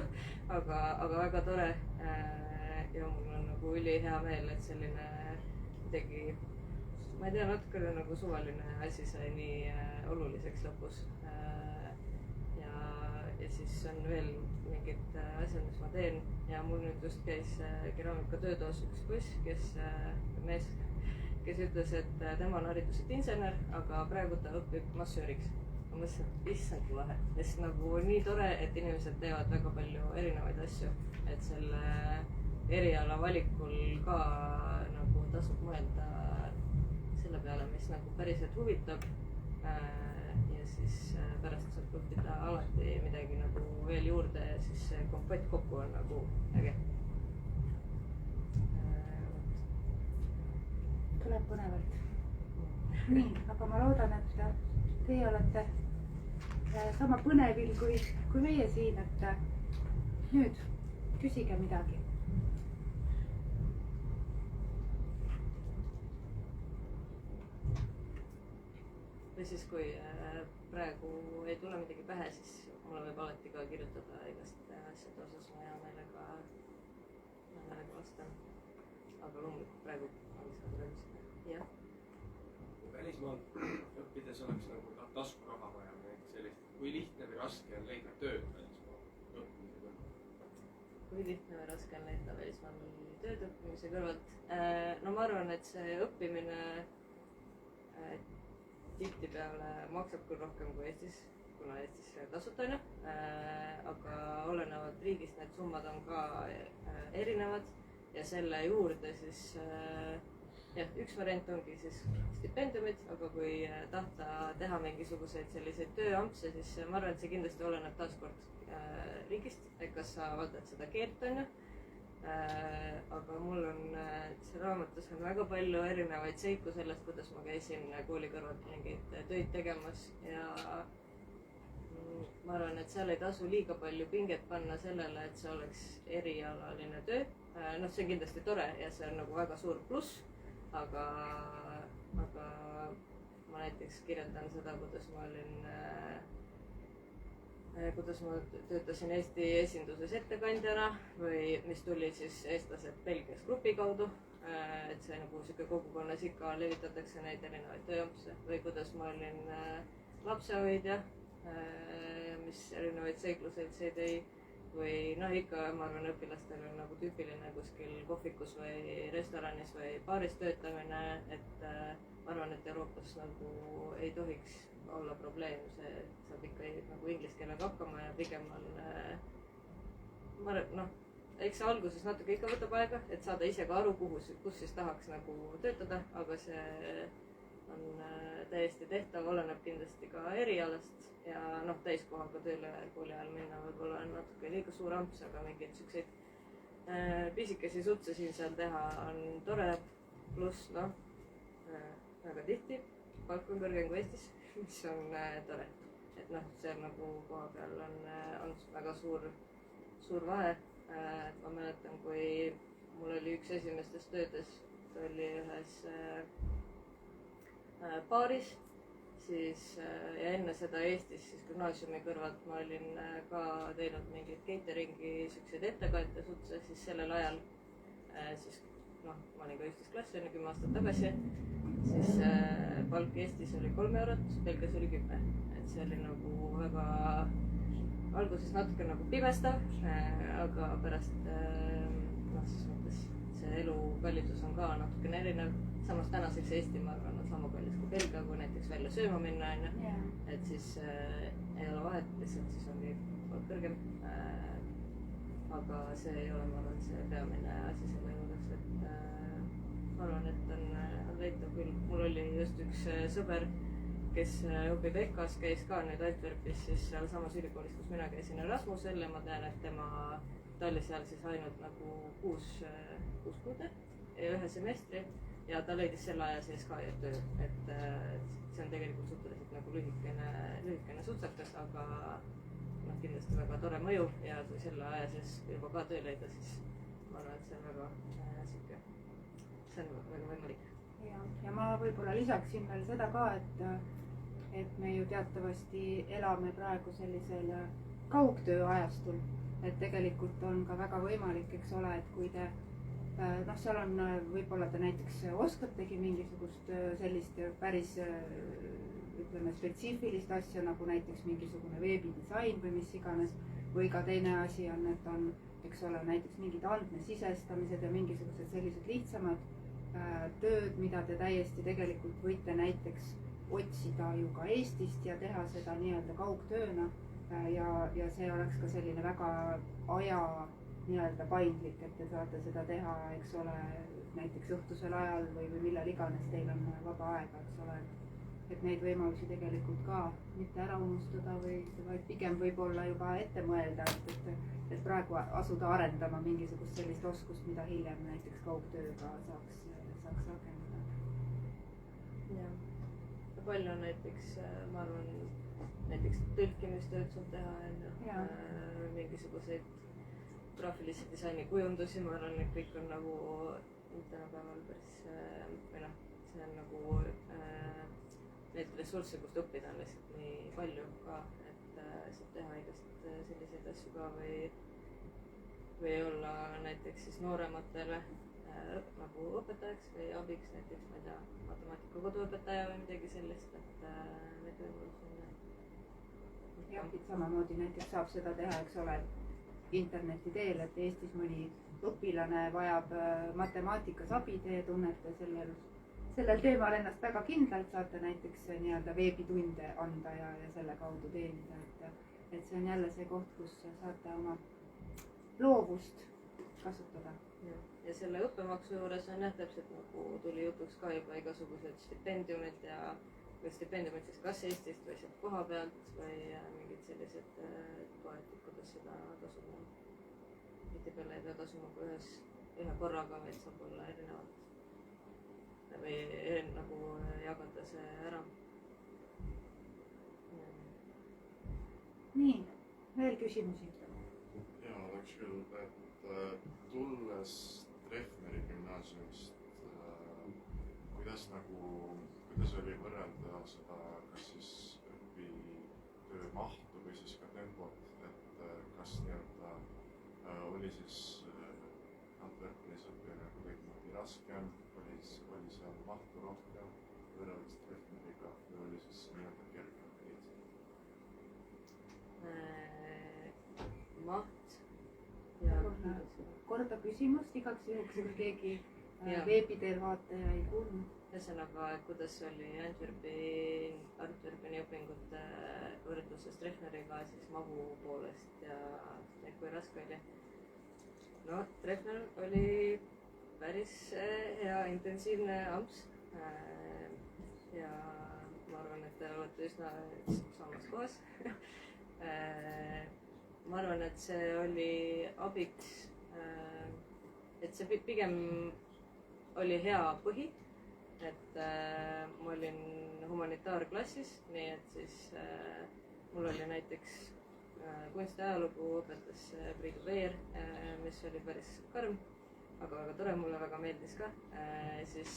aga väga tore. Ja mul on nagu üli hea meel, et selline midagi, ma ei tea, natukene nagu suvaline asi sai nii oluliseks lõpus. Ja siis on veel mingid asjad, mis ma teen ja mul nüüd just käis keraamika töötoas üks poiss, kes ütles, et tema on hariduselt insener, aga praegu ta õpib massööriks. Ma mõtlesin, et issand lahe, sest nagu nii tore, et inimesed teevad väga palju erinevaid asju, et selle eriala valikul ka nagu tasub mõelda selle peale, mis nagu päriselt huvitab ja siis pärast saab õppida alati midagi nagu veel juurde ja siis see kompott kokku on nagu äge. Tuleb põnevalt. Nii, aga ma loodan, et teie olete sama põnevil kui meie siin, et nüüd küsige midagi. Või siis, kui praegu ei tule midagi pähe, siis mulle võib alati ka kirjutada igast asjade osas, ma hea meelega vastan. Aga loomulikult praegu on seda tulemisega. Jah. Kui välismaal õppides oleks nagu taskuraha vaja või sellist, kui lihtne või raske on leida tööd välismaal õppimise kõrvalt? Kui lihtne või raske on leida välismaal tööd õppimise kõrvalt? No ma arvan, et see õppimine tihtipeale maksab küll rohkem kui Eestis, kuna Eestis tasuta on ju, aga olenevalt riigist need summad on ka erinevad ja selle juurde siis jah, üks variant ongi siis stipendiumid, aga kui tahta teha mingisuguseid selliseid tööampse, siis ma arvan, et see kindlasti oleneb taaskord riigist, et kas sa valdad seda keelt on ju. Aga mul on see raamatus on väga palju erinevaid seiku sellest, kuidas ma käisin kooli kõrvalt mingeid töid tegemas ja ma arvan, et seal ei tasu liiga palju pinget panna sellele, et see oleks erialaline töö. Noh, see on kindlasti tore ja see on nagu väga suur pluss, aga ma näiteks kirjeldan seda, kuidas ma töötasin Eesti esinduses ettekandjana või mis tuli siis eestlased Belgias grupi kaudu, et see nagu siuke kogukonnas ikka levitatakse neid erinevaid tööampse või kuidas ma olin lapsehoidja mis erinevaid seikluseid tõi. Või noh, ikka ma arvan, õpilastel on nagu tüüpiline kuskil kohvikus või restoranis või baaris töötamine, et ma arvan, et Euroopas nagu ei tohiks olla probleem, see saab ikka nagu inglise keelega hakkama ja pigem on noh, eks see alguses natuke ikka võtab aega, et saada ise ka aru, kus siis tahaks nagu töötada, aga see on täiesti tehtav, oleneb kindlasti ka erialast ja noh, täiskohaga tööle kooli ajal minna võib-olla on natuke liiga suur amps, aga mingeid siukseid pisikesi sutse siin-seal teha on tore, pluss noh, väga tihti palk on kõrgem kui Eestis, mis on tore, et noh, see nagu koha peal on väga suur vahe. Ma mäletan, kui mul oli üks esimestest töödest, oli ühes baaris, siis ja enne seda Eestis siis gümnaasiumi kõrvalt ma olin ka teinud mingeid cateringi siukseid ettekande sutse, siis sellel ajal siis noh, ma olin ka 11 klassi, 10 aastat tagasi, siis palk Eestis oli 3 eurot, Belgias oli 10, et see oli nagu väga alguses natuke nagu pimestav, aga pärast noh, siis mõttes see elukallidus on ka natukene erinev. Samas tänaseks Eesti, ma arvan, on sama kallis kui Belgia, kui näiteks välja sööma minna, et siis ei ole vahet, lihtsalt siis ongi kõrgem. Aga see ei ole, ma arvan, see peamine asi selle juures, et ma arvan, et on leitav küll. Mul oli just üks sõber, kes õpib EKA-s, käis ka nüüd Antwerpis siis seal samas ülikoolis, kus mina käisin Erasmusel ja ma tean, et ta oli seal siis ainult nagu 6 kuud ja 1 semestri. Ja ta leidis selle aja sees ka töö, et see on tegelikult suhteliselt nagu lühikene sutsakas, aga noh, kindlasti väga tore mõju ja kui selle aja sees juba ka töö leida, siis ma arvan, et see on väga siuke, see on väga võimalik. Ja ma võib-olla lisaksin veel seda ka, et me ju teatavasti elame praegu sellisel kaugtöö ajastul, et tegelikult on ka väga võimalik, eks ole, et kui te noh, seal on võib-olla te näiteks oskategi mingisugust sellist päris ütleme spetsiifilist asja nagu näiteks mingisugune veebidisain või mis iganes, või ka teine asi on, et on, eks ole, näiteks mingid andmesisestamised ja mingisugused sellised lihtsamad tööd, mida te täiesti tegelikult võite näiteks otsida ju ka Eestist ja teha seda nii-öelda kaugtööna ja see oleks ka selline väga aja nii-öelda paindlik, et te saate seda teha, eks ole, näiteks õhtusel ajal või millal iganes teil on vaba aega, eks ole, et neid võimalusi tegelikult ka mitte ära unustada vaid pigem võib-olla juba ette mõelda, et praegu asuda arendama mingisugust sellist oskust, mida hiljem näiteks kaugtööga saaks rakendada. Jah, palju on näiteks, ma arvan, näiteks tõlkimistööd saab teha, mingisuguseid graafilise disaini kujundusi, ma arvan, et kõik on nagu tänapäeval päris või noh, see on nagu neid ressursse, kust õppida on lihtsalt nii palju ka, et saab teha igast selliseid asju ka või olla näiteks siis noorematele nagu õpetajaks või abiks, näiteks ma ei tea, matemaatika koduõpetaja või midagi sellist, et neid võimalusi on. Jah, samamoodi näiteks saab seda teha, eks ole, interneti teel, et Eestis mõni õpilane vajab matemaatikas abi, te tunnete sellel teemal ennast väga kindlalt, saate näiteks nii-öelda veebitunde anda ja selle kaudu teenida, et see on jälle see koht, kus saate oma loovust kasutada. Ja selle õppemaksu juures on jah, täpselt nagu tuli jutuks ka juba igasugused stipendiumid ja stipendiumid siis kas Eestist või sealt koha pealt või mingid sellised toed, kuidas seda tasuma. Tihtipeale ei pea tasuma kui ühe korraga, vaid saab olla erinevalt või nagu jagada see ära. Nii, veel küsimusi? Jaa, oleks küll, et tulles Treffneri gümnaasiumist, kuidas oli võrrelda seda, kas siis õpitöö mahtu või siis ka tempot, et kas nii-öelda oli siis Antwerpenis õppimine kuidagi raskem, oli seal mahtu rohkem võrreldes Treffneriga või oli siis nii-öelda kergem maht ja korda küsimust igaks juhuks, kui keegi Jaa. veebi teel vaataja ei kuulnud. ühesõnaga, kuidas oli Antwerpeni õpingute võrdluses Treffneriga siis mahu poolest ja kui raske oli? No Treffner oli päris hea intensiivne amps ja ma arvan, et te olete üsna samas kohas. Ma arvan, et see oli abiks, et see pigem oli hea põhi, et ma olin humanitaarklassis, nii et siis mul oli näiteks kunstiajalugu õpetas Priidu Veer, mis oli päris karm, aga väga tore, mulle väga meeldis ka. Siis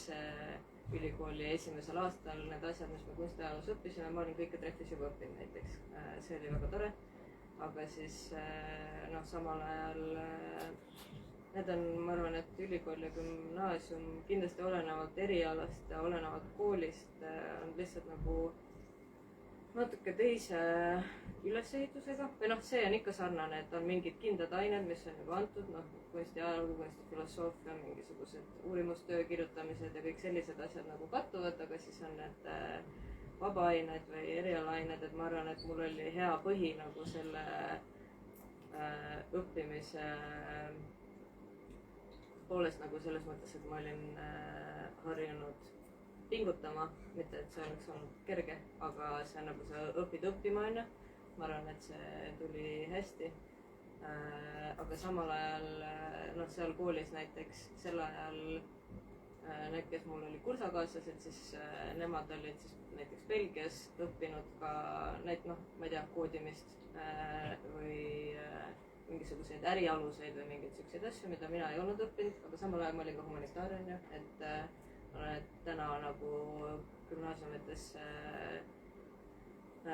ülikooli esimesel aastal need asjad, mis me kunstiajaloos õppisime, ma olin kõike Treffis juba õppinud näiteks. See oli väga tore, aga siis samal ajal need on, ma arvan, et ülikool ja gümnaasium kindlasti olenevalt erialast ja olenevalt koolist on lihtsalt nagu natuke teise ülesehitusega või see on ikka sarnane, et on mingid kindlad ained, mis on juba antud, kunstiajalugu, kunstifilosoofia, mingisugused uurimustöö kirjutamised ja kõik sellised asjad nagu kattuvad, aga siis on need vabaained või erialaained, et ma arvan, et mul oli hea põhi nagu selle õppimise poolest nagu selles mõttes, et ma olin harjunud pingutama, mitte et see oleks olnud kerge, aga see on nagu sa õpid õppima, onju. Ma arvan, et see tuli hästi. Aga samal ajal, seal koolis näiteks sel ajal need, kes mul oli kursakaaslased, siis nemad olid siis näiteks Belgias õppinud ka ma ei tea, koodimist või mingisuguseid ärialuseid või mingeid siukseid asju, mida mina ei olnud õppinud, aga samal ajal ma olin ka humanitaarne, et täna nagu gümnaasiumites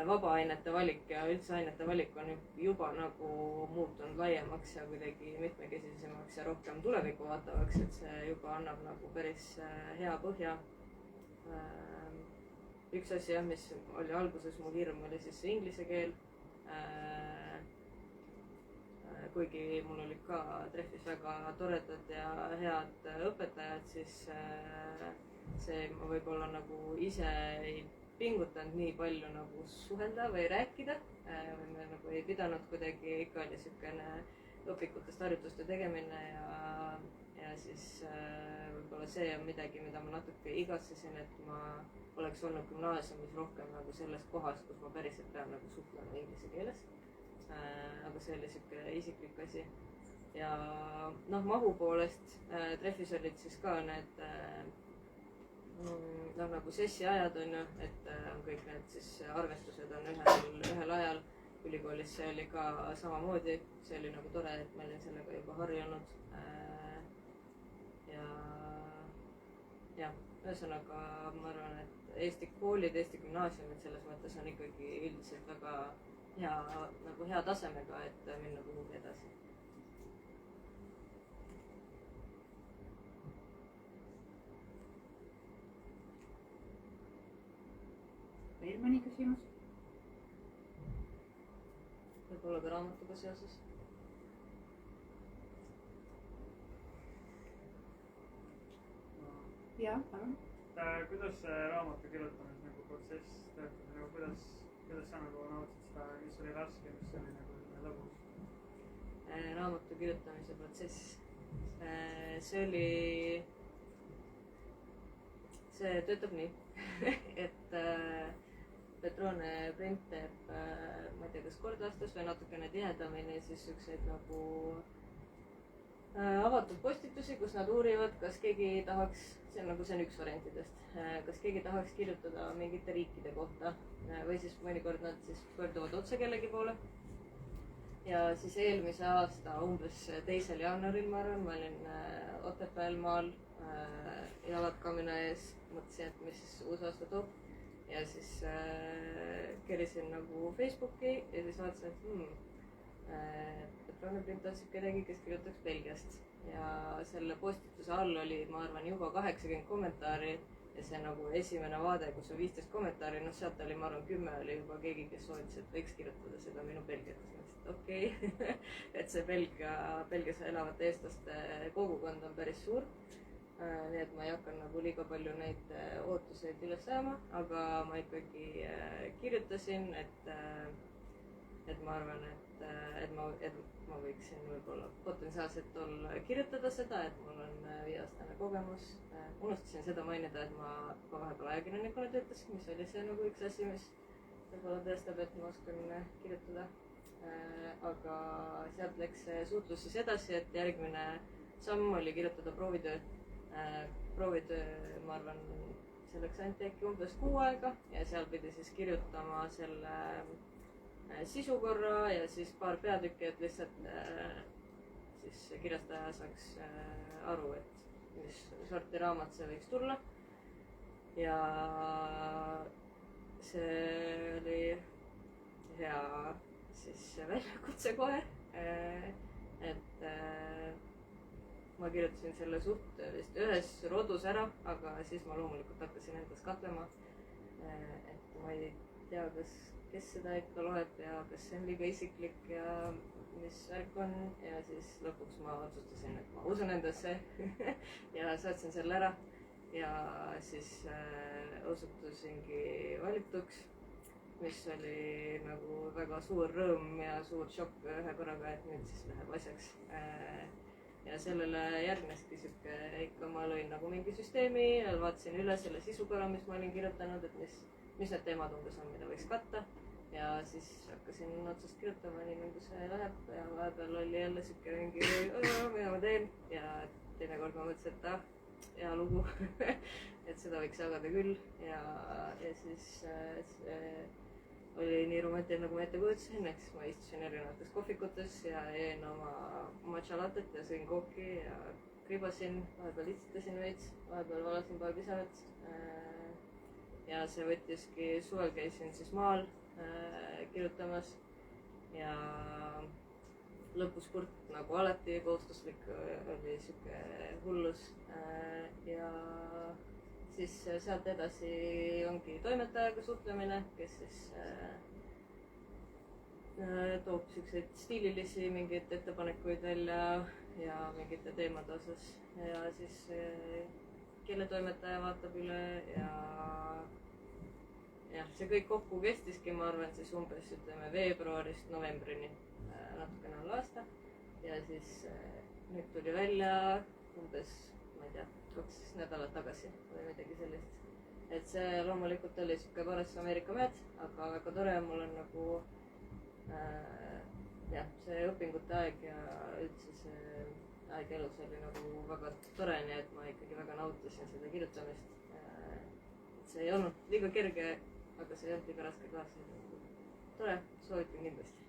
vabaainete valik ja üldse ainete valik on juba nagu muutunud laiemaks ja kuidagi mitmekesisemaks ja rohkem tulevikku vaatavaks, et see juba annab nagu päris hea põhja. Üks asi, mis oli alguses mu hirm, oli siis see inglise keel. Kuigi mul olid ka Treffis väga toredad ja head õpetajad, siis see ma võib-olla nagu ise ei pingutanud nii palju nagu suhelda või rääkida või me nagu ei pidanud kuidagi, ikka oli siukene õpikutest harjutuste tegemine ja siis võib-olla see on midagi, mida ma natuke igatsesin, et ma oleks olnud gümnaasiumis rohkem nagu selles kohas, kus ma päriselt pean nagu suhtlema inglise keeles. Aga see oli siuke isiklik asi ja mahu poolest Treffis olid siis ka need nagu sessi ajad on ju, et kõik need siis arvestused on ühel ajal. Ülikoolis see oli ka samamoodi, see oli nagu tore, et ma olin sellega juba harjunud ja ühesõnaga ma arvan, et Eesti koolid, Eesti gümnaasiumid selles mõttes on ikkagi üldiselt väga hea tasemega, et minna kuhugi edasi. Veel mõni küsimus? Võib-olla ka raamatuga seoses? Jah, palun. Kuidas see raamatu kirjutamise nagu protsess töötab? Nagu kuidas sa nagu nautsid seda, mis oli raske, mis oli nagu lõbus? Raamatu kirjutamise protsess. See töötab nii, et Petrone print teeb, ma ei tea, kas kord aastas või natukene tihedamini siis siukseid nagu avatud postitusi, kus nad uurivad, kas keegi tahaks, see on üks variantidest, kas keegi tahaks kirjutada mingite riikide kohta või siis mõnikord nad siis pöörduvad otse kellegi poole. Ja siis eelmise aasta umbes 2. jaanuaril, ma arvan, ma olin Otepääl maal, jalad kamina ees, mõtlesin, et mis siis uus aasta toob. Ja siis kerisin nagu Facebooki ja siis vaatasin, et Petrone print otsib kedagi, kes kirjutaks Belgiast. Ja selle postituse all oli, ma arvan, juba 80 kommentaari ja see nagu esimene vaade, kus on 15 kommentaari, noh sealt oli, ma arvan, 10 oli juba keegi, kes soovitas, et võiks kirjutada seda minu Belgiates. Okei, et see Belgias elavate eestlaste kogukond on päris suur. Nii et ma ei hakka nagu liiga palju neid ootuseid üles ajama, aga ma ikkagi kirjutasin, et ma arvan, et ma võiksin võib-olla potentsiaalselt kirjutada seda, et mul on 5-aastane kogemus. Unustasin seda mainida, et ma vahepeal ajakirjanikuna töötasin, mis oli see nagu üks asi, mis võib-olla tõestab, et ma oskan kirjutada. Aga sealt läks suhtlus siis edasi, et järgmine samm oli kirjutada proovitöö. Proovitöö, ma arvan, selleks anti äkki umbes 6 aega ja seal pidi siis kirjutama selle sisukorra ja siis paar peatükki, et lihtsalt siis kirjastaja saaks aru, et mis sorti raamat see võiks tulla. Ja see oli hea siis väljakutse kohe, et ma kirjutasin selle suht vist ühes rodus ära, aga siis ma loomulikult hakkasin endas katlema, et ma ei tea, kes seda ikka loeb ja kas see on liiga isiklik ja mis värk on ja siis lõpuks ma otsustasin, et ma usun endasse ja saatsin selle ära ja siis osutusingi valituks, mis oli nagu väga suur rõõm ja suur šokk ühe korraga, et nüüd siis läheb asjaks. Ja sellele järgneski siuke, ikka ma lõin nagu mingi süsteemi ja vaatasin üle selle sisukorra, mis ma olin kirjutanud, et mis need teemad umbes on, mida võiks katta. Ja siis hakkasin otsast kirjutama nii nagu see läheb ja vahepeal oli jälle siuke mingi, mida ma teen ja teinekord ma mõtlesin, et hea lugu, et seda võiks jagada küll ja siis oli nii romantiline, nagu ma ette kujutasin, eks ma istusin erinevates kohvikutes ja jõin oma matcha lattet ja sõin kooki ja kribasin, vahepeal itsitasin veits, vahepeal valasin paar pisarat. Ja see võttiski, suvel käisin siis maal kirjutamas ja lõpuspurt nagu alati kohustuslik oli siuke hullus ja siis sealt edasi ongi toimetajaga suhtlemine, kes siis toob siukseid stiililisi mingeid ettepanekuid välja ja mingite teemade osas ja siis keeletoimetaja vaatab üle ja see kõik kokku kestiski, ma arvan, siis umbes ütleme veebruarist novembrini natukene alla aasta ja siis nüüd tuli välja umbes, ma ei tea, 2 nädalat tagasi või midagi sellist. Et see loomulikult oli siuke paras Ameerika mäed, aga väga tore, mul on nagu see õpingute aeg ja üldse see aeg elus oli nagu väga tore, nii et ma ikkagi väga nautisin seda kirjutamist. See ei olnud liiga kerge, aga see ei olnud liiga raske ka, see oli tore, soovitan kindlasti.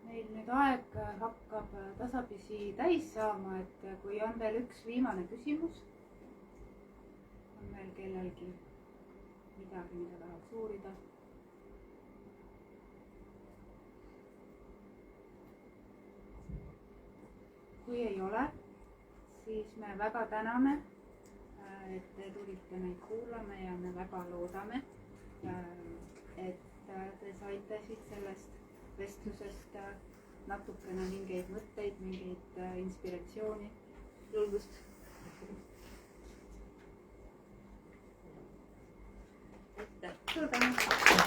Meil nüüd aeg hakkab tasapisi täis saama, et kui on veel üks viimane küsimus, on veel kellelgi midagi, mida tahaks uurida. Kui ei ole, siis me väga täname, et te tulite meid kuulama ja me väga loodame, et te saite siit sellest vestlusest natukene mingeid mõtteid, mingeid inspiratsiooni, julgust. Aitäh! Suur tänu!